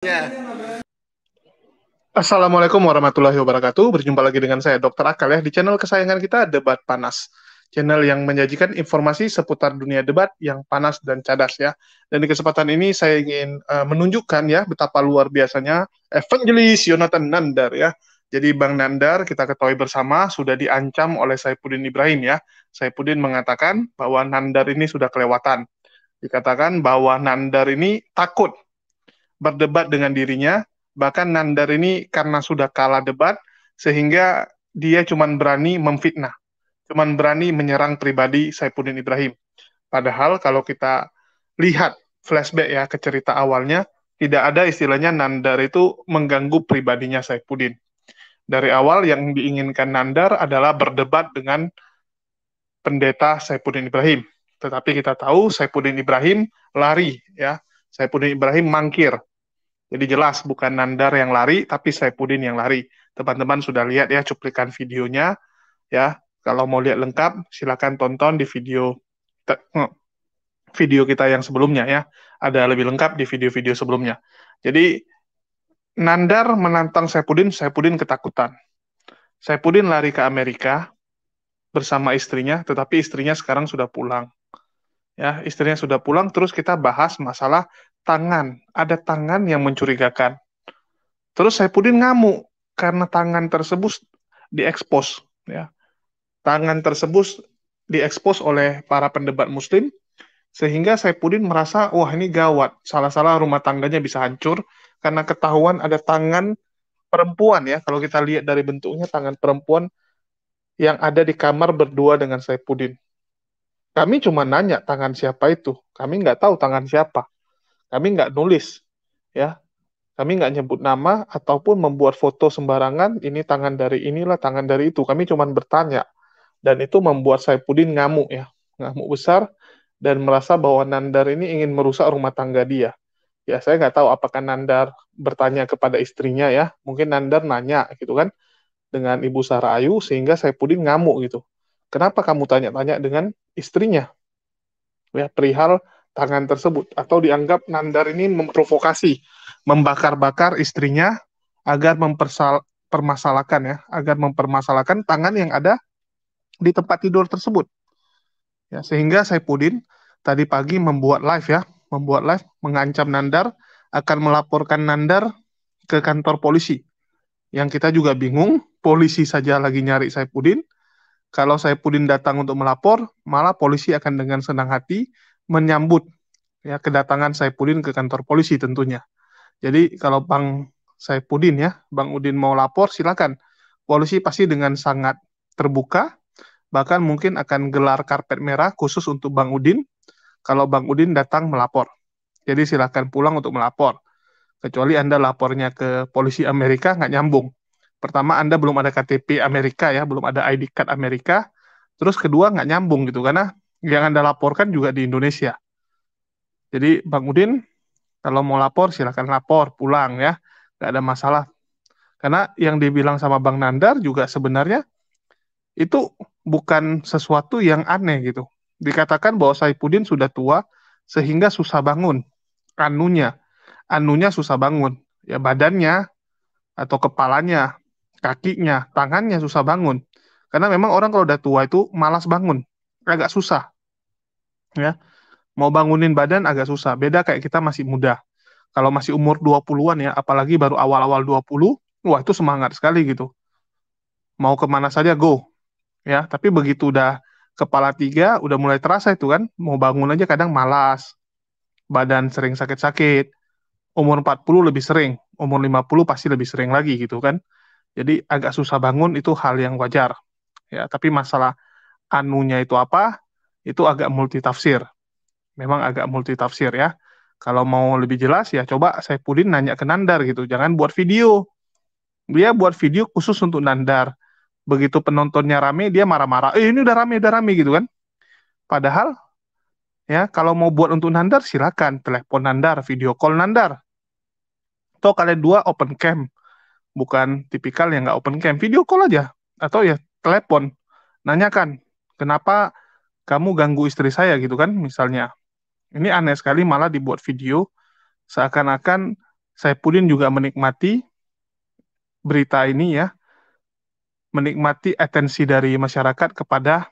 Ya. Assalamualaikum warahmatullahi wabarakatuh. Berjumpa lagi dengan saya, Dr. Akal ya, di channel kesayangan kita, Debat Panas. Channel yang menyajikan informasi seputar dunia debat yang panas dan cadas ya. Dan di kesempatan ini saya ingin menunjukkan ya betapa luar biasanya Evangelis Yonathan Nandar ya. Jadi Bang Nandar kita ketahui bersama sudah diancam oleh Saifuddin Ibrahim ya. Saifuddin mengatakan bahwa Nandar ini sudah kelewatan. Dikatakan bahwa Nandar ini takut berdebat dengan dirinya. Bahkan Nandar ini karena sudah kalah debat, sehingga dia cuma berani memfitnah, cuma berani menyerang pribadi Saifuddin Ibrahim. Padahal kalau kita lihat flashback ya ke cerita awalnya, tidak ada istilahnya Nandar itu mengganggu pribadinya Saifuddin. Dari awal yang diinginkan Nandar adalah berdebat dengan pendeta Saifuddin Ibrahim. Tetapi kita tahu Saifuddin Ibrahim lari ya. Saifuddin Ibrahim mangkir. Jadi jelas bukan Nandar yang lari, tapi Saifuddin yang lari. Teman-teman sudah lihat ya cuplikan videonya ya. Kalau mau lihat lengkap, silakan tonton di video kita yang sebelumnya ya. Ada lebih lengkap di video-video sebelumnya. Jadi Nandar menantang Saifuddin, Saifuddin ketakutan. Saifuddin lari ke Amerika bersama istrinya, tetapi istrinya sekarang sudah pulang. Ya, istrinya sudah pulang, terus kita bahas masalah tangan. Ada tangan yang mencurigakan. Terus Saifuddin ngamuk karena tangan tersebut diekspos, ya. Tangan tersebut diekspos oleh para pendebat Muslim, sehingga Saifuddin merasa, wah ini gawat, salah-salah rumah tangganya bisa hancur karena ketahuan ada tangan perempuan ya. Kalau kita lihat dari bentuknya tangan perempuan yang ada di kamar berdua dengan Saifuddin. Kami cuma nanya tangan siapa itu, kami nggak tahu tangan siapa, kami nggak nulis, ya. Kami nggak nyebut nama ataupun membuat foto sembarangan, ini tangan dari inilah, tangan dari itu. Kami cuma bertanya. Dan itu membuat Saifuddin ngamuk ya. Ngamuk besar dan merasa bahwa Nandar ini ingin merusak rumah tangga dia. Ya, saya nggak tahu apakah Nandar bertanya kepada istrinya ya. Mungkin Nandar nanya gitu kan dengan Ibu Sarayu sehingga Saifuddin ngamuk gitu. Kenapa kamu tanya-tanya dengan istrinya? Ya, perihal tangan tersebut atau dianggap Nandar ini memprovokasi, membakar-bakar istrinya agar mempermasalahkan ya, agar mempermasalahkan tangan yang ada di tempat tidur tersebut. Ya, sehingga Saifuddin tadi pagi membuat live ya, membuat live mengancam Nandar akan melaporkan Nandar ke kantor polisi. Yang kita juga bingung, polisi saja lagi nyari Saifuddin. Kalau Saifuddin datang untuk melapor, malah polisi akan dengan senang hati menyambut ya kedatangan Saifuddin ke kantor polisi tentunya. Jadi kalau Bang Saifuddin ya, Bang Udin mau lapor silakan. Polisi pasti dengan sangat terbuka, bahkan mungkin akan gelar karpet merah khusus untuk Bang Udin kalau Bang Udin datang melapor. Jadi silakan pulang untuk melapor. Kecuali Anda lapornya ke polisi Amerika nggak nyambung. Pertama Anda belum ada KTP Amerika ya, belum ada ID card Amerika. Terus kedua nggak nyambung gitu karena yang Anda laporkan juga di Indonesia. Jadi Bang Udin kalau mau lapor silakan lapor pulang ya, nggak ada masalah. Karena yang dibilang sama Bang Nandar juga sebenarnya itu bukan sesuatu yang aneh gitu. Dikatakan bahwa Saifuddin sudah tua sehingga susah bangun. Anunya, anunya susah bangun. Ya badannya atau kepalanya, kakinya, tangannya susah bangun. Karena memang orang kalau udah tua itu malas bangun, agak susah ya. Mau bangunin badan agak susah. Beda kayak kita masih muda. Kalau masih umur 20-an ya, apalagi baru awal-awal 20, wah itu semangat sekali gitu. Mau kemana saja go, ya. Tapi begitu udah kepala tiga, udah mulai terasa itu kan, mau bangun aja kadang malas, badan sering sakit-sakit. Umur 40 lebih sering, umur 50 pasti lebih sering lagi gitu kan. Jadi agak susah bangun itu hal yang wajar. Ya, tapi masalah anunya itu apa? Itu agak multitafsir. Memang agak multitafsir ya. Kalau mau lebih jelas ya coba Saifuddin nanya ke Nandar gitu. Jangan buat video. Dia buat video khusus untuk Nandar. Begitu penontonnya rame, dia marah-marah. Ini udah rame gitu kan. Padahal ya kalau mau buat untuk Nandar silakan telepon Nandar, video call Nandar. Atau kalian dua open cam, bukan tipikal yang nggak open cam, video call aja. Atau ya telepon, nanyakan kenapa kamu ganggu istri saya gitu kan misalnya. Ini aneh sekali malah dibuat video seakan-akan Saipudin juga menikmati berita ini ya, menikmati atensi dari masyarakat kepada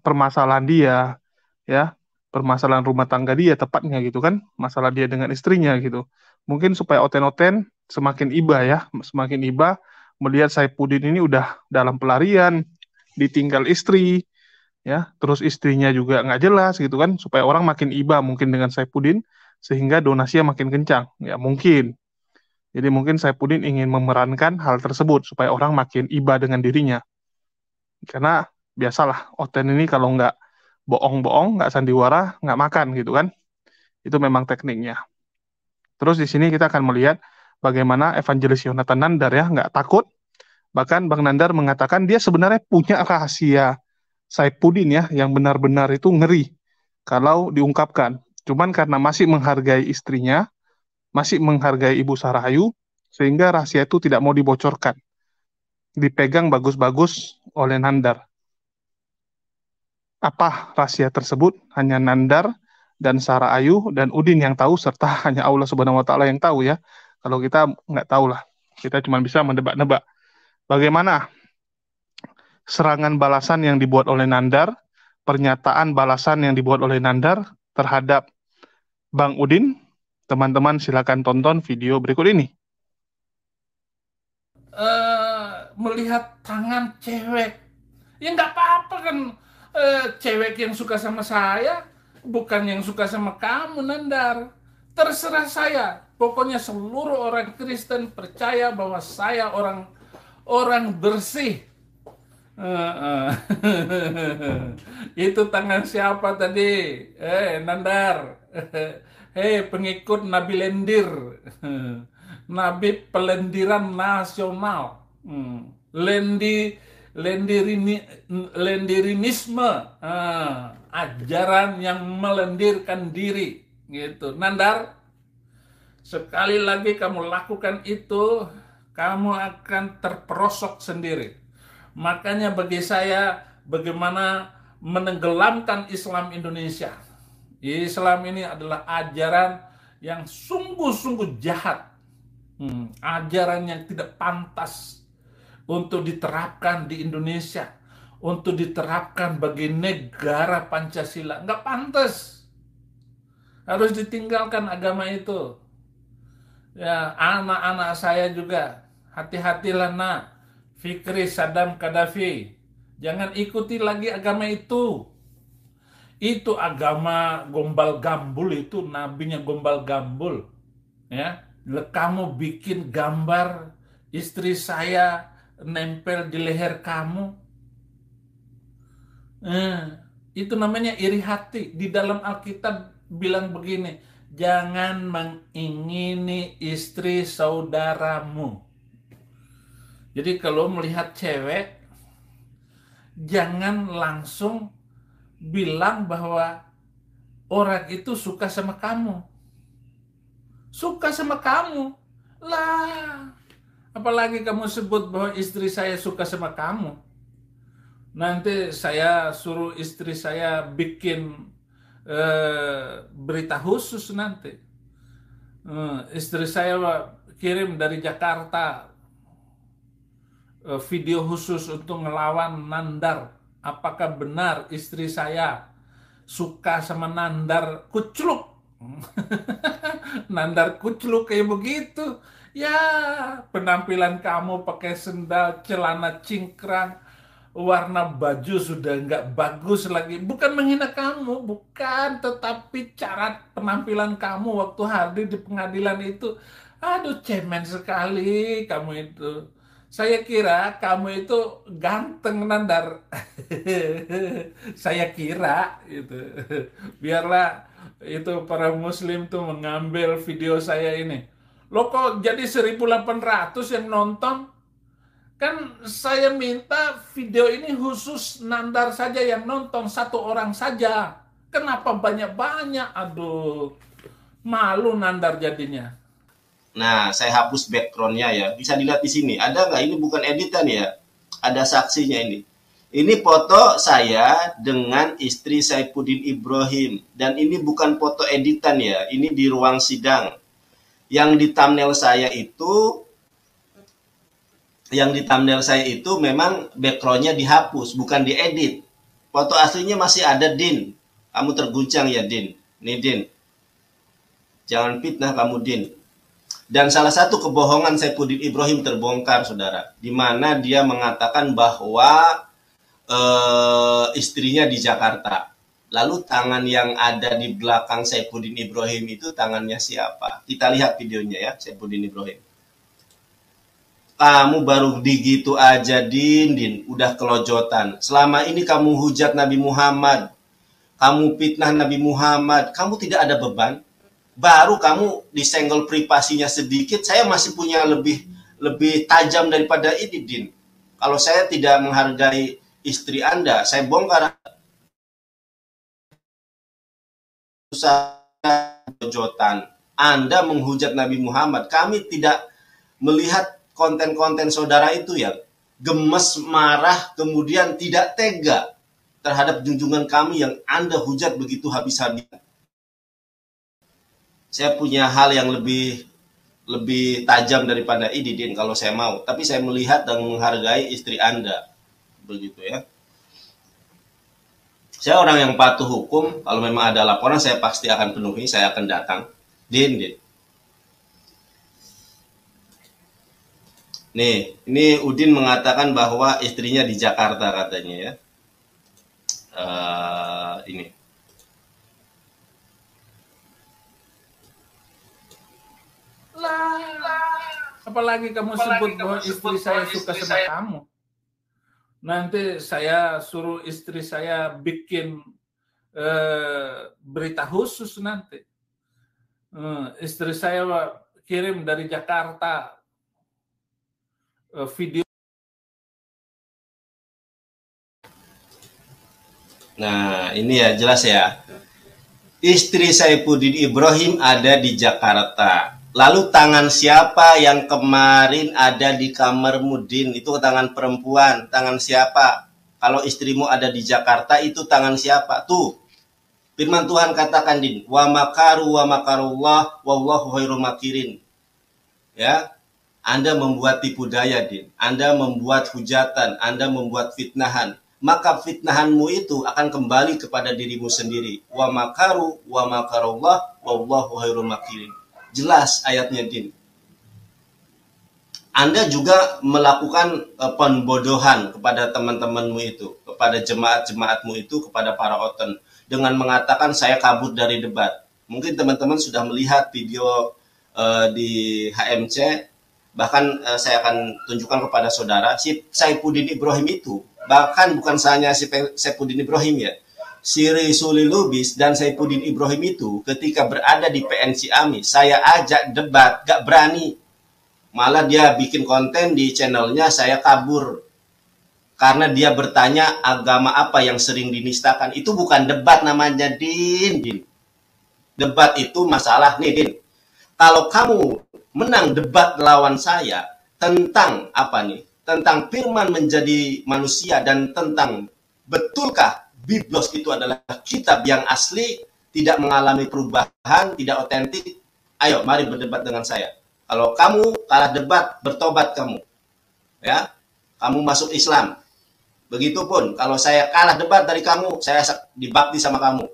permasalahan dia, ya, permasalahan rumah tangga dia tepatnya gitu kan, masalah dia dengan istrinya gitu. Mungkin supaya oten-oten semakin iba ya, semakin iba melihat Saipudin ini udah dalam pelarian, ditinggal istri, ya, terus istrinya juga nggak jelas gitu kan, supaya orang makin iba mungkin dengan Saipudin, sehingga donasinya makin kencang, ya mungkin. Jadi mungkin Saipudin ingin memerankan hal tersebut supaya orang makin iba dengan dirinya. Karena biasalah, Oten ini kalau nggak bohong-bohong, nggak sandiwara, nggak makan gitu kan. Itu memang tekniknya. Terus di sini kita akan melihat bagaimana Evangelis Yonatan Nandar ya, nggak takut. Bahkan Bang Nandar mengatakan dia sebenarnya punya rahasia Saipudin ya, yang benar-benar itu ngeri kalau diungkapkan. Cuman karena masih menghargai istrinya, masih menghargai Ibu Sarahayu, sehingga rahasia itu tidak mau dibocorkan. Dipegang bagus-bagus oleh Nandar. Apa rahasia tersebut? Hanya Nandar dan Sarahayu dan Udin yang tahu, serta hanya Allah Subhanahu wa Ta'ala yang tahu ya. Kalau kita nggak tahu lah, kita cuma bisa menebak-nebak. Bagaimana serangan balasan yang dibuat oleh Nandar, pernyataan balasan yang dibuat oleh Nandar terhadap Bang Udin? Teman-teman silakan tonton video berikut ini. Melihat tangan cewek, ya nggak apa-apa kan. Cewek yang suka sama saya bukan yang suka sama kamu, Nandar. Terserah saya. Pokoknya seluruh orang Kristen percaya bahwa saya orang bersih. Itu tangan siapa tadi? Nandar. Pengikut Nabi Lendir. Nabi pelendiran nasional. Lendirinisme. Ajaran yang melendirkan diri. Gitu. Nandar, sekali lagi kamu lakukan itu, kamu akan terperosok sendiri. Makanya bagi saya, bagaimana menenggelamkan Islam Indonesia. Islam ini adalah ajaran yang sungguh-sungguh jahat. Ajaran yang tidak pantas untuk diterapkan di Indonesia, untuk diterapkan bagi negara Pancasila. Nggak pantas. Harus ditinggalkan agama itu. Ya, anak-anak saya juga, hati-hatilah nak. Fikri Saddam Gaddafi, jangan ikuti lagi agama itu. Itu agama gombal gambul, itu nabinya gombal gambul. Ya, kamu bikin gambar istri saya nempel di leher kamu. Itu namanya iri hati. Di dalam Alkitab bilang begini, jangan mengingini istri saudaramu. Jadi kalau melihat cewek, jangan langsung bilang bahwa orang itu suka sama kamu. Suka sama kamu. Lah, apalagi kamu sebut bahwa istri saya suka sama kamu. Nanti saya suruh istri saya bikin berita khusus nanti. Istri saya kirim dari Jakarta video khusus untuk ngelawan Nandar. Apakah benar istri saya suka sama Nandar kucluk? Nandar kucluk kayak begitu. Ya, penampilan kamu pakai sendal, celana cingkrang, warna baju sudah nggak bagus lagi. Bukan menghina kamu, bukan. Tetapi cara penampilan kamu waktu hadir di pengadilan itu, aduh cemen sekali kamu itu. Saya kira kamu itu ganteng, Nandar. Saya kira itu. Biarlah itu para muslim tuh mengambil video saya ini. Loh kok jadi 1.800 yang nonton? Kan saya minta video ini khusus Nandar saja yang nonton, 1 orang saja. Kenapa banyak-banyak? Aduh, malu Nandar jadinya. Nah, saya hapus background-nya ya. Bisa dilihat di sini. Ada nggak? Ini bukan editan ya. Ada saksinya ini. Ini foto saya dengan istri Saipudin Ibrahim. Dan ini bukan foto editan ya. Ini di ruang sidang. Yang di thumbnail saya itu memang backgroundnya dihapus, bukan diedit. Foto aslinya masih ada, Din. Kamu terguncang ya, Din. Nih, Din. Jangan fitnah kamu, Din. Dan salah satu kebohongan Saifuddin Ibrahim terbongkar, saudara. Di mana dia mengatakan bahwa istrinya di Jakarta. Lalu tangan yang ada di belakang Saifuddin Ibrahim itu tangannya siapa? Kita lihat videonya ya, Saifuddin Ibrahim. Kamu baru digitu aja, Din, udah kelojotan. Selama ini kamu hujat Nabi Muhammad, kamu fitnah Nabi Muhammad, kamu tidak ada beban. Baru kamu disenggol privasinya sedikit, saya masih punya lebih tajam daripada ini, Din. Kalau saya tidak menghargai istri Anda, saya bongkar kelojotan. Anda menghujat Nabi Muhammad. Kami tidak melihat konten-konten saudara itu ya gemes, marah, kemudian tidak tega terhadap junjungan kami yang Anda hujat begitu habis-habisan. Saya punya hal yang lebih tajam daripada ini, Din, kalau saya mau. Tapi saya melihat dan menghargai istri Anda. Begitu ya. Saya orang yang patuh hukum. Kalau memang ada laporan, saya pasti akan penuhi. Saya akan datang. Din. Nih, ini Udin mengatakan bahwa istrinya di Jakarta katanya ya. Ini. Apalagi kamu sebut bahwa istri saya suka sama kamu. Nanti saya suruh istri saya bikin berita khusus nanti. Istri saya kirim dari Jakarta video. Nah, ini ya jelas ya. Istri Saifuddin Ibrahim ada di Jakarta. Lalu tangan siapa yang kemarin ada di kamarmu, Din? Itu tangan perempuan. Tangan siapa? Kalau istrimu ada di Jakarta, itu tangan siapa? Tuh. Firman Tuhan katakan, Din. Wa makaru wa makarullah wallahu khairul makirin. Ya. Anda membuat tipu daya, Din. Anda membuat hujatan. Anda membuat fitnahan. Maka fitnahanmu itu akan kembali kepada dirimu sendiri. Wa makaru wa makarullah wallahu khairul makirin. Jelas ayatnya, Din. Anda juga melakukan pembodohan kepada teman-temanmu itu, kepada jemaat-jemaatmu itu, kepada para oten, dengan mengatakan saya kabur dari debat. Mungkin teman-teman sudah melihat video di HMC, bahkan saya akan tunjukkan kepada saudara, si Saifuddin Ibrahim itu, bahkan bukan hanya si Saifuddin Ibrahim ya, si Rizuli Lubis dan Saifuddin Ibrahim itu ketika berada di PNC AMI, saya ajak debat, gak berani. Malah dia bikin konten di channelnya, saya kabur. Karena dia bertanya agama apa yang sering dinistakan. Itu bukan debat namanya, Din. Debat itu masalah, nih, Din. Kalau kamu menang debat lawan saya tentang apa nih? Tentang firman menjadi manusia dan tentang betulkah Biblos itu adalah kitab yang asli, tidak mengalami perubahan, tidak otentik. Ayo, mari berdebat dengan saya. Kalau kamu kalah debat, bertobat kamu. Ya, kamu masuk Islam. Begitupun, kalau saya kalah debat dari kamu, saya dibakti sama kamu.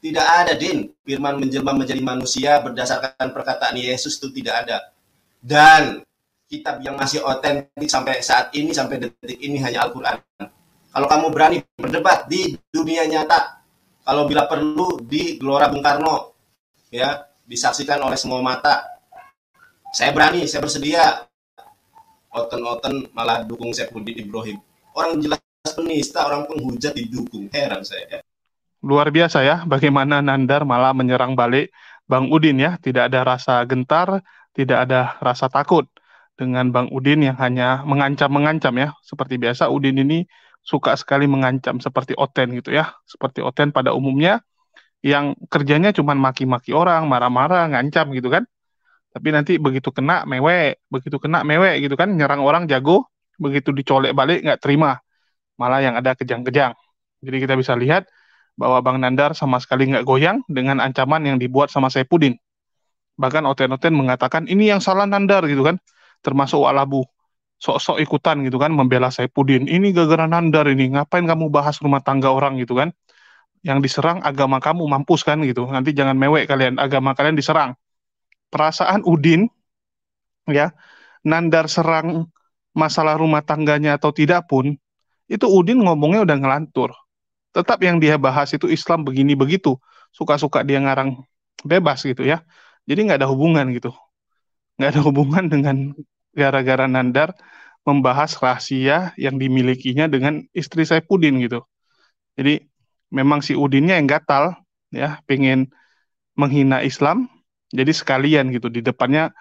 Tidak ada, Din. Firman menjelma menjadi manusia berdasarkan perkataan Yesus itu tidak ada. Dan kitab yang masih otentik sampai saat ini, sampai detik ini hanya Al-Quran. Kalau kamu berani berdebat di dunia nyata, kalau bila perlu di Gelora Bung Karno, ya, disaksikan oleh semua mata, saya berani, saya bersedia. Oten-oten malah dukung Saifuddin Ibrahim. Orang jelas penista, orang penghujat didukung. Heran saya. Luar biasa ya, bagaimana Nandar malah menyerang balik Bang Udin ya. Tidak ada rasa gentar, tidak ada rasa takut dengan Bang Udin yang hanya mengancam-mengancam ya. Seperti biasa, Udin ini suka sekali mengancam seperti Oten gitu ya. Seperti Oten pada umumnya yang kerjanya cuma maki-maki orang, marah-marah, ngancam gitu kan. Tapi nanti begitu kena mewek gitu kan, nyerang orang jago, begitu dicolek balik nggak terima. Malah yang ada kejang-kejang. Jadi kita bisa lihat bahwa Bang Nandar sama sekali nggak goyang dengan ancaman yang dibuat sama Saifuddin. Bahkan Oten-Oten mengatakan ini yang salah Nandar gitu kan, termasuk Wak Labu sok-sok ikutan gitu kan membela Saipudin. Ini gara-gara Nandar ini, ngapain kamu bahas rumah tangga orang gitu kan? Yang diserang agama kamu, mampus kan gitu. Nanti jangan mewek kalian, agama kalian diserang. Perasaan Udin ya, Nandar serang masalah rumah tangganya atau tidak pun, itu Udin ngomongnya udah ngelantur. Tetap yang dia bahas itu Islam begini begitu. Suka-suka dia ngarang bebas gitu ya. Jadi nggak ada hubungan gitu. Nggak ada hubungan dengan gara-gara Nandar membahas rahasia yang dimilikinya dengan istri Saipudin gitu. Jadi memang si Udinnya yang gatal ya, pengen menghina Islam. Jadi sekalian gitu di depannya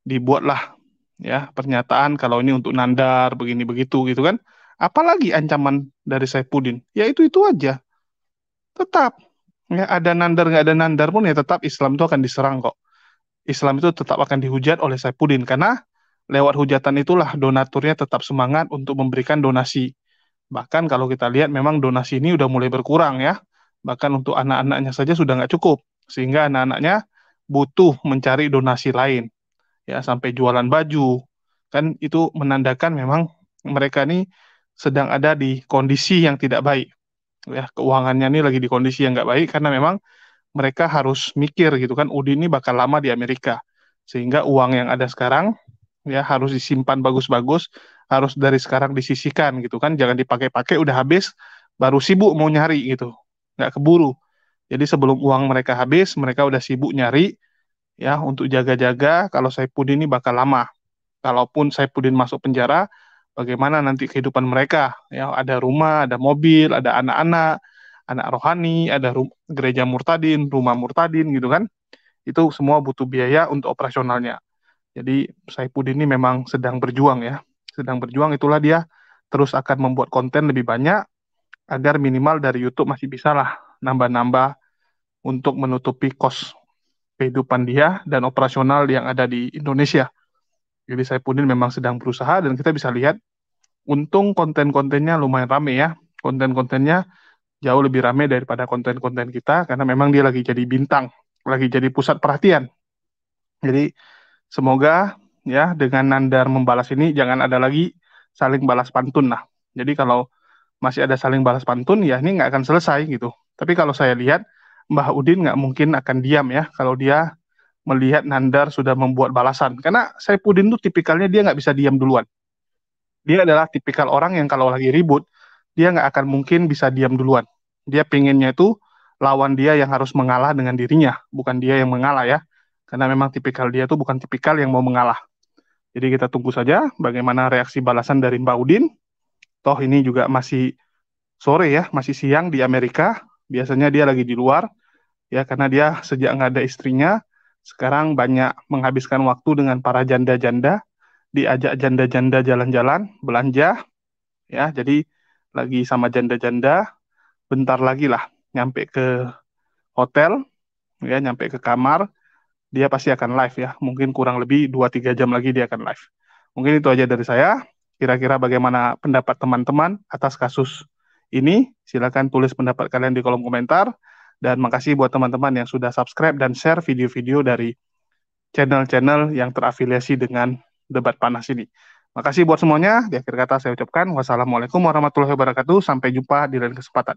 dibuatlah ya pernyataan kalau ini untuk Nandar begini begitu gitu kan. Apalagi ancaman dari Saipudin? Ya itu aja. Tetap ya ada Nandar nggak ada Nandar pun ya tetap Islam itu akan diserang kok. Islam itu tetap akan dihujat oleh Saipudin karena lewat hujatan itulah donaturnya tetap semangat untuk memberikan donasi. Bahkan kalau kita lihat memang donasi ini udah mulai berkurang ya. Bahkan untuk anak-anaknya saja sudah nggak cukup. Sehingga anak-anaknya butuh mencari donasi lain. Ya, sampai jualan baju. Kan itu menandakan memang mereka ini sedang ada di kondisi yang tidak baik. Ya, keuangannya ini lagi di kondisi yang nggak baik karena memang mereka harus mikir gitu kan, Udin ini bakal lama di Amerika. Sehingga uang yang ada sekarang ya harus disimpan bagus-bagus, harus dari sekarang disisihkan gitu kan, jangan dipakai-pakai udah habis baru sibuk mau nyari gitu, nggak keburu. Jadi sebelum uang mereka habis, mereka udah sibuk nyari ya untuk jaga-jaga kalau Saipudin ini bakal lama. Kalaupun Saipudin masuk penjara, bagaimana nanti kehidupan mereka? Ya, ada rumah, ada mobil, ada anak-anak, anak rohani, ada gereja Murtadin, rumah Murtadin gitu kan. Itu semua butuh biaya untuk operasionalnya. Jadi Saipudin ini memang sedang berjuang ya. Sedang berjuang itulah dia terus akan membuat konten lebih banyak agar minimal dari YouTube masih bisa lah nambah-nambah untuk menutupi kos kehidupan dia dan operasional yang ada di Indonesia. Jadi Saipudin memang sedang berusaha dan kita bisa lihat untung konten-kontennya lumayan rame ya. Konten-kontennya jauh lebih rame daripada konten-konten kita karena memang dia lagi jadi bintang, lagi jadi pusat perhatian. Jadi semoga ya dengan Nandar membalas ini jangan ada lagi saling balas pantun lah. Jadi kalau masih ada saling balas pantun ya ini nggak akan selesai gitu. Tapi kalau saya lihat Mbah Udin nggak mungkin akan diam ya kalau dia melihat Nandar sudah membuat balasan. Karena Saipudin tuh tipikalnya dia nggak bisa diam duluan. Dia adalah tipikal orang yang kalau lagi ribut, dia nggak akan mungkin bisa diam duluan. Dia pengennya itu lawan dia yang harus mengalah dengan dirinya, bukan dia yang mengalah ya. Karena memang tipikal dia tuh bukan tipikal yang mau mengalah. Jadi kita tunggu saja bagaimana reaksi balasan dari Mbak Udin. Toh ini juga masih sore ya, masih siang di Amerika. Biasanya dia lagi di luar, ya karena dia sejak nggak ada istrinya, sekarang banyak menghabiskan waktu dengan para janda-janda, diajak janda-janda jalan-jalan, belanja, ya jadi lagi sama janda-janda, bentar lagi lah nyampe ke hotel, ya nyampe ke kamar, dia pasti akan live ya, mungkin kurang lebih 2-3 jam lagi dia akan live. Mungkin itu aja dari saya, kira-kira bagaimana pendapat teman-teman atas kasus ini, silakan tulis pendapat kalian di kolom komentar, dan makasih buat teman-teman yang sudah subscribe dan share video-video dari channel-channel yang terafiliasi dengan debat panas ini. Makasih buat semuanya. Di akhir kata saya ucapkan wassalamualaikum warahmatullahi wabarakatuh. Sampai jumpa di lain kesempatan.